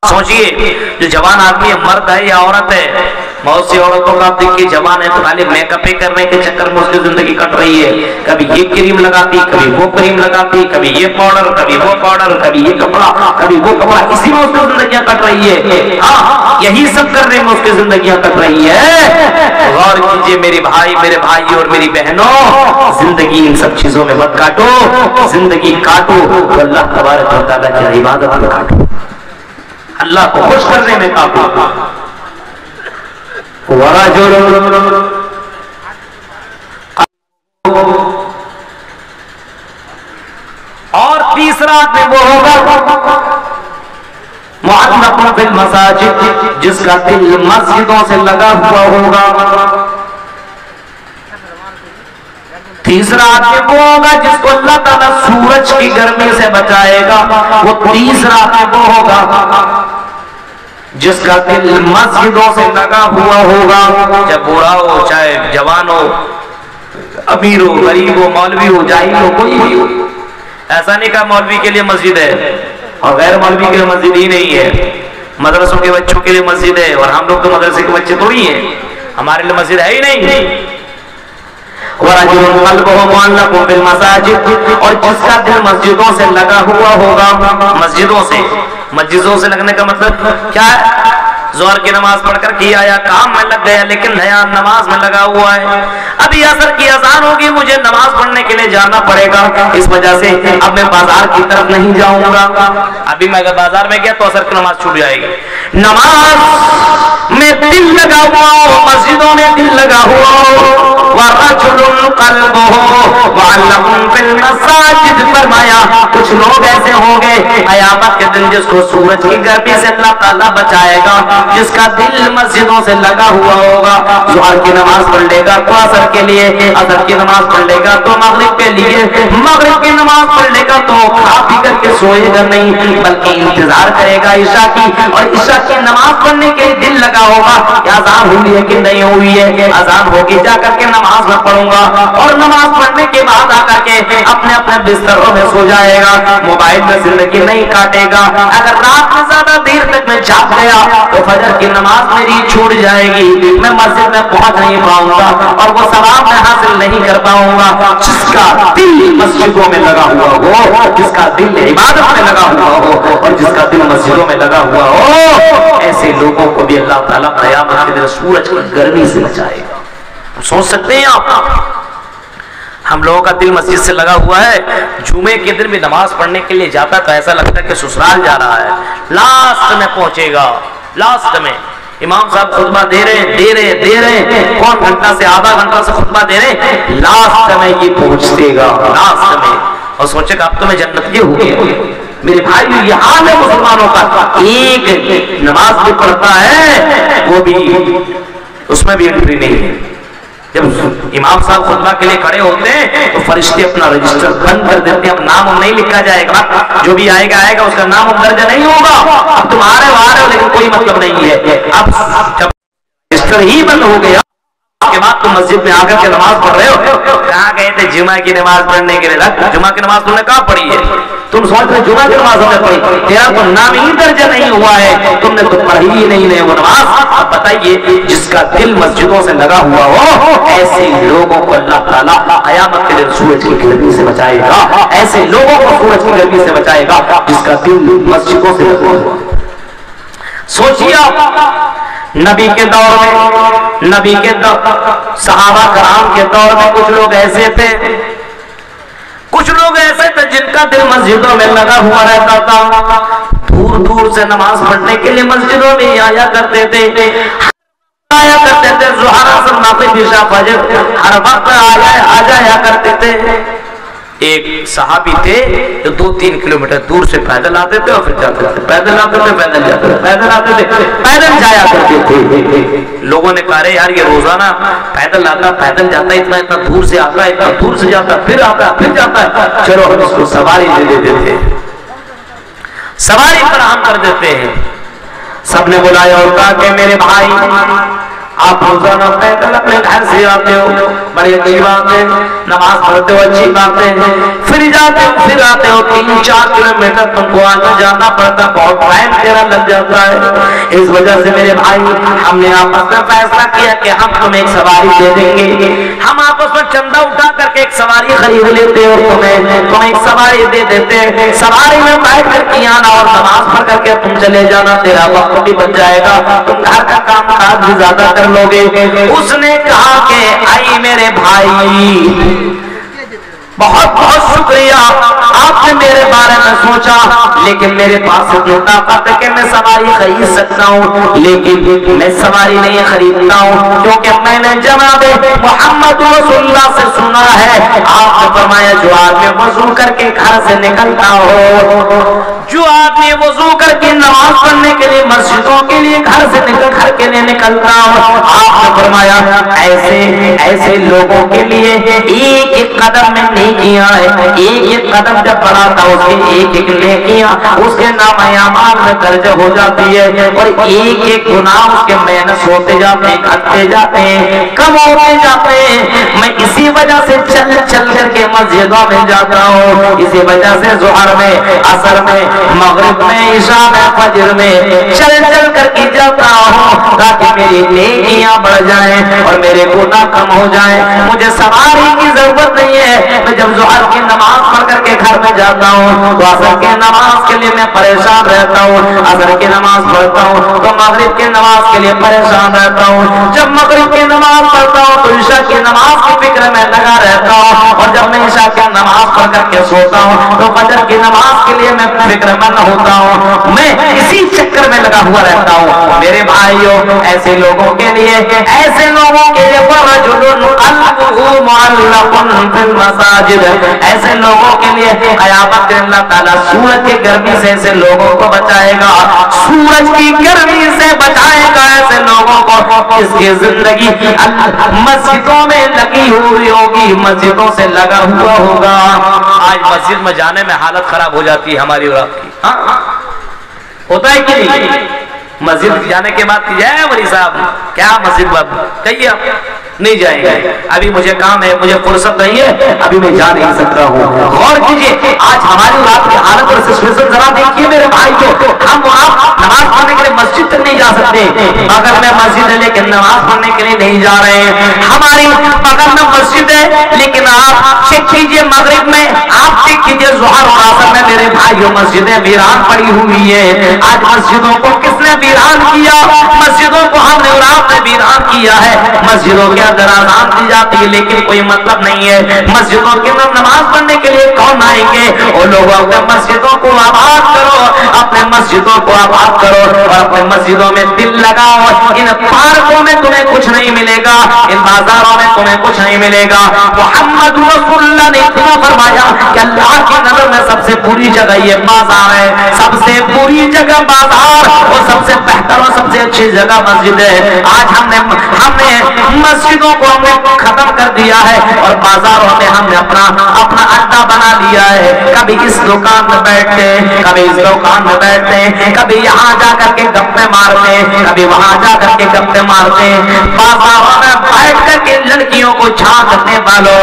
سوچئے جو جوان آدمی ہے، مرد ہے یا عورت ہے، بہت سی عورتوں کا آپ دیکھیے جوان ہے تو خالی میک اپ کرنے کے چکر میں اس کی زندگی کٹ رہی ہے، کبھی یہ کریم لگاتی، کبھی وہ کریم لگاتی، کبھی یہ پاؤڈر، کبھی وہ پاؤڈر، کبھی یہ کپڑا، کبھی وہ کپڑا، اسی میں اس کی زندگیاں کٹ رہی ہے۔ ہاں یہی سب کرنے میں اس کی زندگیاں کٹ رہی ہے۔ غور کیجئے میرے بھائی، میرے بھائی اور میری بہنوں، زندگی ان سب چیزوں میں مت کاٹو، زندگی کاٹو تو اللہ تبارک و تعالیٰ کی عبادت میں کاٹو، اللہ کو خوش کرنے میں کاٹو۔ ورجل اور تیسرا آدمی وہ ہوگا معلق فی المساجد، جس کا دل مسجدوں سے لگا ہوا ہوگا۔ تیسرا آدمی وہ ہوگا جس کو اللہ تعالیٰ سورج کی گرمی سے بچائے گا، وہ تیسرا آدمی وہ ہوگا جس کا دل مسجدوں سے لگا ہوا ہوگا، چاہے بوڑھا ہو، چاہے جوان ہو، امیر ہو، غریب ہو، مولوی ہو، جاہل ہو، کوئی بھی ہو۔ ایسا نہیں کہا مولوی کے لیے مسجد ہے اور غیر مولوی کے لیے مسجد ہی نہیں ہے، مدرسوں کے بچوں کے لیے مسجد ہے اور ہم لوگ تو مدرسے کے بچے تھوڑی ہیں، ہمارے لیے مسجد ہے ہی نہیں۔ وَرَجُلٌ قَلْبُهُ مُعَلَّقٌ بِالْمَسَاجِدِ، اور جس کا دل مسجدوں سے لگا ہوا ہوگا، مسجدوں سے لگنے کا مطلب کیا ہے؟ ظہر کی نماز پڑھ کر کیا یا کام میں لگ گیا لیکن نیا نماز میں لگا ہوا ہے، ابھی عصر کی اذان ہوگی، مجھے نماز پڑھنے کے لیے جانا پڑے گا، اس وجہ سے اب میں بازار کی طرف نہیں جاؤں گا، ابھی میں اگر بازار میں گیا تو عصر کی نماز چھوٹ جائے گی۔ نماز میں دل لگا ہوا ہو، مسجدوں میں دل لگا ہوا ہو۔ وَرَجُلٌ قَلْبُهُ مُعَلَّقٌ بِالْمَسَاجِدِ، فرمایا کچھ لوگ ایسے ہوں گے قیامت کے دن جس کو سورج کی گرمی سے اللہ تعالیٰ بچائے گا، جس کا دل مسجدوں سے لگا ہوا ہوگا، ظہر کی نماز پڑھ لے گا تو عصر کے لیے، عصر کی نماز پڑھ لے گا تو مغرب کے لیے، مغرب کی نماز پڑھ لے گا تو کھا پی کر کے سوئے گا نہیں بلکہ انتظار کرے گا عشاء کی، اور عشاء کی نماز پڑھنے کے لیے دل لگا ہوگا کہ اذان ہوئی ہے کہ نہیں ہوئی ہے، اذان ہوگی جا کر کے نماز میں پڑھوں گا، اور نماز پڑھنے کے بعد آ کر کے اپنے اپنے بستروں میں سو جائے گا، موبائل میں زندگی نہیں کاٹے گا، اگر رات میں زیادہ دیر تک میں جاگ گیا تو فجر کی نماز میری چھوٹ جائے گی، میں مسجد میں پہنچ نہیں پاؤں گا اور وہ ثواب میں حاصل نہیں کر پاؤں گا۔ جس کا دل مسجدوں میں لگا ہوا ہو، جس کا دل عبادت میں لگا ہوا ہو اور جس کا دل مسجدوں میں لگا ہوا ہو، ایسے لوگوں کو بھی اللہ تعالیٰ قیامت کے دن سورج کی گرمی سے بچائے گا۔ سوچ سکتے ہیں آپ، ہم لوگوں کا دل مسجد سے لگا ہوا ہے، جمعے کے دن بھی نماز پڑھنے کے لیے جاتا تو ایسا لگتا ہے کہ سسرال جا رہا ہے، لاسٹ میں پہنچے گا، لاسٹ میں امام صاحب خطبہ دے رہے ہیں، کون گھنٹہ سے آدھا گھنٹہ سے خطبہ دے رہے ہیں، لاسٹ میں یہ پہنچتے گا، لاسٹ میں، اور سوچے کہ اب تو میں جنت کے ہو گئے۔ میرے بھائی یہ حال ہے مسلمانوں کا، ایک نماز بھی پڑھتا ہے وہ بھی اس میں بھی انٹری نہیں ہے، جب امام صاحب خطبہ کے لیے کھڑے ہوتے ہیں تو فرشتے اپنا رجسٹر بند کر دیتے ہیں، اب نام نہیں لکھا جائے گا، جو بھی آئے گا اس کا نام درج نہیں ہوگا، اب تم آ رہے ہو لیکن کوئی مطلب نہیں ہے، اب جب رجسٹر ہی بند ہو گیا اس کے بعد تم مسجد میں آ کر کے نماز پڑھ رہے ہو، کہاں گئے تھے جمعہ کی نماز پڑھنے کے لیے؟ جمعہ کی نماز تم نے کہاں پڑھی ہے؟ تم سمجھ رہے جمعہ کی نماز ہم نے پڑھی، تیرا تو نام ہی درج نہیں ہوا ہے، تم نے تو پڑھی ہی نہیں وہ نماز۔ اب بتائیے جس کا دل مسجدوں سے لگا ہوا ہو، ایسے لوگوں کو اللہ تعالیٰ قیامت کے دن سورج کی گرمی سے بچائے گا، ایسے لوگوں کو سورج کی گرمی سے بچائے گا جس کا دل مسجدوں سے لگا ہوا۔ سوچیے آپ، نبی کے دور میں، نبی کے صحابہ کرام کے دور میں کچھ لوگ ایسے تھے، کچھ لوگ ایسے تھے جن کا دل مسجدوں میں لگا ہوا رہتا تھا، دور دور سے نماز پڑھنے کے لیے مسجدوں میں آیا کرتے تھے، ظہر عصر مغرب عشاء فجر ہر وقت آ جایا کرتے تھے۔ ایک صحابی تھے جو 2-3 کلومیٹر دور سے پیدل آتے تھے اور پھر جاتے تھے، پیدل آتے تھے، پیدل جاتے تھے، پیدل آتے تھے، پیدل جایا کرتے تھے۔ لوگوں نے کہا یار یہ روزانہ پیدل آتا، پیدل جاتا، اتنا دور سے آتا، اتنا دور سے جاتا، پھر آتا، پھر جاتا ہے، چلو ہم اس کو سواری دے دیتے تھے، سواری فراہم کر دیتے ہیں۔ سب نے بلایا اور کہا کہ میرے بھائی آپ روزانہ پیدل اپنے گھر سے آتے ہو، بڑی اچھی بات ہے، نماز پڑھتے ہو اچھی بات ہے، پھر جاتے ہو پھر آتے ہو، 3-4 کلومیٹر تم کو آنا جانا پڑتا، بہت ٹائم تیرا لگ جاتا ہے۔ اس وجہ سے میرے بھائی ہم نے آپس میں فیصلہ کیا کہ ہم تمہیں ایک سواری دے دیں گے، ہم آپس میں چندہ اٹھا کر کے ایک سواری خرید لیتے اور تمہیں ایک سواری دے دیتے، سواری میں بیٹھ کر کے آنا اور نماز پڑھ کر کے تم چلے جانا، تیرا وقت بھی بچ جائے گا، تم گھر کا کام کاج بھی زیادہ کر لو گے۔ اس نے کہا کہ آئی میرے بھائی بہت بہت شکریہ، آپ نے میرے بارے میں سوچا، لیکن میرے پاس اتنی طاقت ہے کہ میں سواری خرید سکتا ہوں، لیکن میں سواری نہیں خریدتا ہوں، کیونکہ میں نے جناب محمد رسول اللہ سے سنا ہے، آپ نے فرمایا جو آدمی وضو کر کے گھر سے نکلتا ہو، جو آدمی وضو کر کے نماز پڑھنے کے لیے مسجدوں کے لیے گھر سے گھر کے لیے نکلتا ہو، آپ نے فرمایا ایسے لوگوں کے لیے ایک ایک قدم میں نیکیاں ہے، ایک ایک قدم جب بڑھاتا اس کے ایک ایک نیکیاں اس کے نام اعمال میں درج ہو جاتی ہے، اور ایک ایک گناہ اس کے مائنس ہوتے جاتے ہیں، گھٹتے جاتے ہیں، کم ہوتے جاتے ہیں۔ میں اسی وجہ سے چل چل کر کے مسجدوں میں جاتا ہوں، اسی وجہ سے ظہر میں، عصر میں، مغرب میں، عشاء میں، فجر میں چل چل کر کے جاتا ہوں تاکہ میری نیکیاں بڑھ جائیں اور میرے گناہ کم ہو جائیں۔ مجھے سواری کی ضرورت نہیں ہے، میں جب ظہر کی نماز پڑھ کر کے گھر میں جاتا ہوں تو عصر کی نماز کے لیے میں پریشان رہتا ہوں، عصر کی نماز پڑھتا ہوں تو مغرب کی نماز کے لیے پریشان رہتا ہوں، جب مغرب کی نماز پڑھتا ہوں تو عشاء کی نماز کی فکر میں لگا رہتا ہوں، اور جب میں عشاء کی نماز پڑھ کر کے سوتا ہوں تو فجر کی نماز کے لیے میں فکر مند ہوتا ہوں، میں اسی چکر میں لگا ہوا رہتا ہوں۔ میرے بھائیوں ایسے لوگوں کے لیے فرجل قلبه معلق فی المساجد، ایسے لوگوں کے لیے قیامت میں اللہ تعالیٰ سورج کی گرمی سے ایسے لوگوں کو بچائے گا، سورج کی گرمی سے بچائے گا ایسے لوگوں کو، اس کی زندگی مسجدوں میں لگی ہوئی ہوگی، مسجدوں سے لگا ہوا ہوگا۔ آج مسجد میں جانے میں حالت خراب ہو جاتی ہے ہماری اور آپ کی، ہوتا ہے کہ نہیں؟ مسجد جانے کے بعد جائے ولی صاحب کیا مسجد باب کہیے آپ نہیں جائیں گے، ابھی مجھے کام ہے، مجھے فرصت نہیں ہے، ابھی میں جا نہیں سکتا ہوں۔ غور کیجئے آج ہماری رات کی حالت اور سچویشن ذرا دیکھیے میرے بھائی کو، ہم آپ نماز پڑھنے کے لیے مسجد تک نہیں جا سکتے، اگر میں مسجد ہے لیکن نماز پڑھنے کے لیے نہیں جا رہے ہیں، ہماری بغل میں مسجد ہے لیکن آپ چیک کیجئے مغرب میں، آپ چیک کیجئے ظہر اور عصر میں میرے بھائیوں مسجدیں ویران پڑی ہوئی ہے۔ آج مسجدوں کو کس نے ویران کیا؟ مسجدوں کو ہم نے اور آپ نے ویران کیا ہے، مسجدوں کے اندر اذان دی جاتی ہے لیکن کوئی مطلب نہیں ہے، مسجدوں کے اندر نماز پڑھنے کے لیے کون آئیں گے؟ وہ لوگوں اپنے مسجدوں کو آباد کرو، اپنے مسجدوں کو آباد کرو اور اپنے مسجدوں میں دل لگاؤ، ان پارکوں میں تمہیں کچھ نہیں ملے گا، ان بازاروں میں تمہیں کچھ نہیں ملے گا۔ محمد رسول اللہ نے اتنا فرمایا کہ اللہ کی نظر میں سب سے بری جگہ یہ بازار ہے، سب سے بری جگہ بازار اور سب سے بہتر اور سب سے اچھی جگہ مسجد ہے۔ آج ہم نے مسجدوں کو ہم نے ختم کر دیا ہے اور بازاروں میں ہم نے اپنا اڈا بنا لیا ہے، کبھی اس دکان میں بیٹھتے ہیں، کبھی اس دکان میں بیٹھتے ہیں، کبھی یہاں جا کر کے گپے مارتے ہیں، کبھی وہاں جا کر کے گپے مارتے ہیں، بازاروں میں بیٹھ کر کے لڑکیوں کو چھانکنے والوں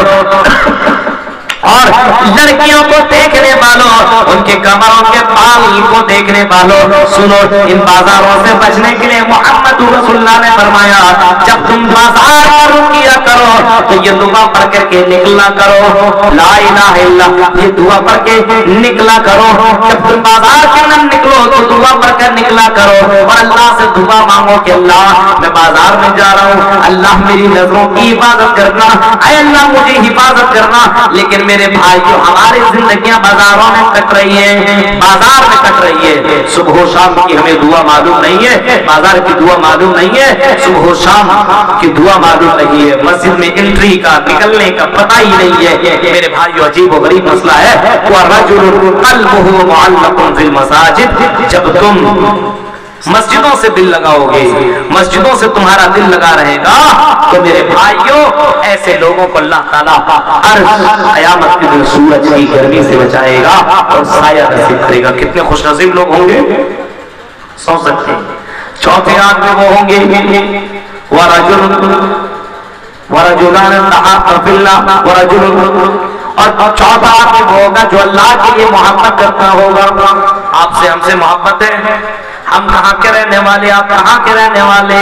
اور لڑکیوں کو دیکھنے والوں، ان کے کمروں کے بال کو دیکھنے والوں، سنو ان بازاروں سے بچنے کے لیے محمد رسول اللہ نے فرمایا جب تم بازار پر کیا کرو تو یہ دعا پڑھ کر کے نکلا کرو، لا الہ الا اللہ، یہ دعا پڑھ کے نکلا کرو، جب تم بازار کے اندر نکلو تو دعا پڑھ کر نکلا کرو اور اللہ سے دعا مانگو کہ اللہ میں بازار میں جا رہا ہوں، اللہ میری نظروں کی حفاظت کرنا، اے اللہ مجھے حفاظت کرنا۔ لیکن میرے بھائیو ہماری زندگیاں بازاروں میں کٹ رہی ہیں، بازار میں کٹ رہی ہے، صبح و شام کی ہمیں دعا معلوم نہیں ہے، بازار کی دعا معلوم نہیں ہے، صبح و شام کی دعا معلوم نہیں ہے، مسجد میں انٹری کا نکلنے کا پتہ ہی نہیں ہے۔ میرے بھائیو عجیب و غریب مسئلہ ہے، وَرَجُلٌ قَلْبُهُ مُعَلَّقٌ فِي الْمَسَاجِدِ، جب تم مسجدوں سے دل لگاؤ گے، مسجدوں سے تمہارا دل لگا رہے گا تو میرے بھائیوں ایسے لوگوں کو اللہ تعالیٰ قیامت کے دن سورج کی گرمی سے بچائے گا اور سایہ نصیب کرے گا۔ کتنے خوش نصیب لوگ ہوں گے، سو سکتے ہیں۔ چوتھے آدمی وہ ہوں گے ورجلان تحابا فی اللہ ورجل، اور چوتھا آدمی وہ ہوگا جو اللہ کے لیے محبت کرتا ہوگا. آپ سے ہم سے محبت ہے، ہم کہاں کے رہنے والے، آپ کہاں کے رہنے والے.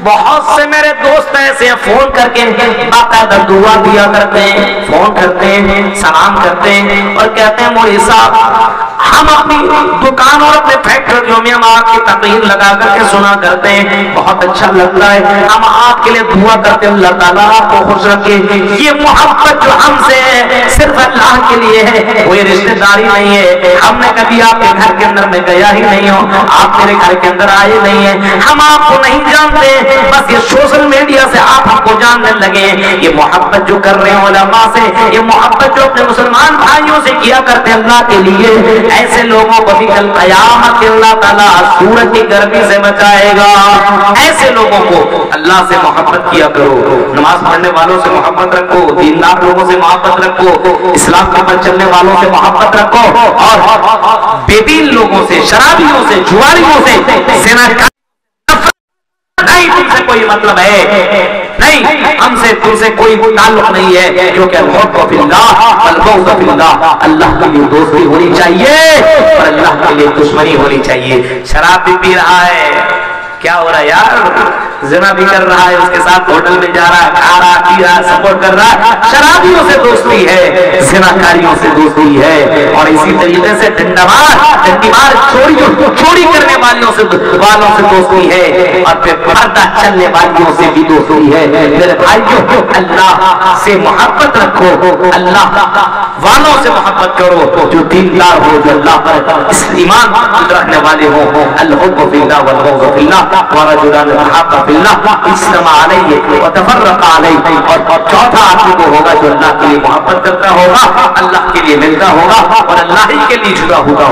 بہت سے میرے دوست ایسے فون کر کے باقاعدہ دعا دیا کرتے ہیں، فون کرتے ہیں، سلام کرتے ہیں اور کہتے ہیں مولوی صاحب ہم اپنی دکان اور اپنے فیکٹریوں میں ہم آپ کی تقریر لگا کر کے سنا کرتے ہیں، بہت اچھا لگتا ہے، ہم آپ کے لیے دعا کرتے ہیں اللہ تعالیٰ آپ کو خوش رکھے. یہ محبت جو ہم سے ہے صرف اللہ کے لیے ہے، کوئی رشتہ داری نہیں ہے. ہم نے کبھی آپ کے گھر کے اندر میں گیا ہی نہیں ہو، آپ میرے گھر کے اندر آئے نہیں ہیں، ہم آپ کو نہیں جانتے، بس یہ سوشل میڈیا سے آپ ہم کو جاننے لگے. یہ محبت جو کر رہے ہیں علماء سے، یہ محبت جو اپنے مسلمان بھائیوں سے کیا کرتے ہیں اللہ کے لیے، ایسے لوگوں کو بھی کل قیامت کے اللہ تعالیٰ سورج کی گرمی سے بچائے گا. ایسے لوگوں کو اللہ سے محبت کیا کرو، نماز پڑھنے والوں سے محبت رکھو، دیندار لوگوں سے محبت رکھو، اسلام کے پر چلنے والوں سے محبت رکھو، اور بے دین لوگوں سے، شرابیوں سے، جواریوں سے، نہیں تم سے کوئی مطلب ہے، نہیں ہم سے تم سے کوئی تعلق نہیں ہے، کیونکہ الحب فی اللہ والبغض فی اللہ. اللہ کے لیے دوستی ہونی چاہیے اور اللہ کے لیے دشمنی ہونی چاہیے. شراب بھی پی رہا ہے، کیا ہو رہا ہے یار، زنا بھی کر رہا ہے، اس کے ساتھ ہوٹل میں جا رہا ہے، کھا رہا پی رہا، سپورٹ کر رہا ہے، شرابیوں سے دوستی ہے، زناکاریوں سے دوستی ہے، اور اسی طریقے سے ڈنڈیمار چوری کرنے والوں سے دوستی ہے، اور پھر پردہ چلنے والیوں سے بھی دوستی ہے. میرے بھائیوں اللہ سے محبت رکھو، اللہ والوں سے محبت کرو جو دیندار ہو، جو اللہ پر ایمان رکھنے والے ہوں. الحب فی اللہ والبغض فی اللہ ورجلان تحابا فی اللہ اجتمع علیہ وتفرق علیہ. اور چوتھا آدمی وہ ہوگا جو اللہ کے لیے محبت کرتا ہوگا، اللہ کے لیے ملتا ہوگا اور اللہ ہی کے لیے جدا ہوگا.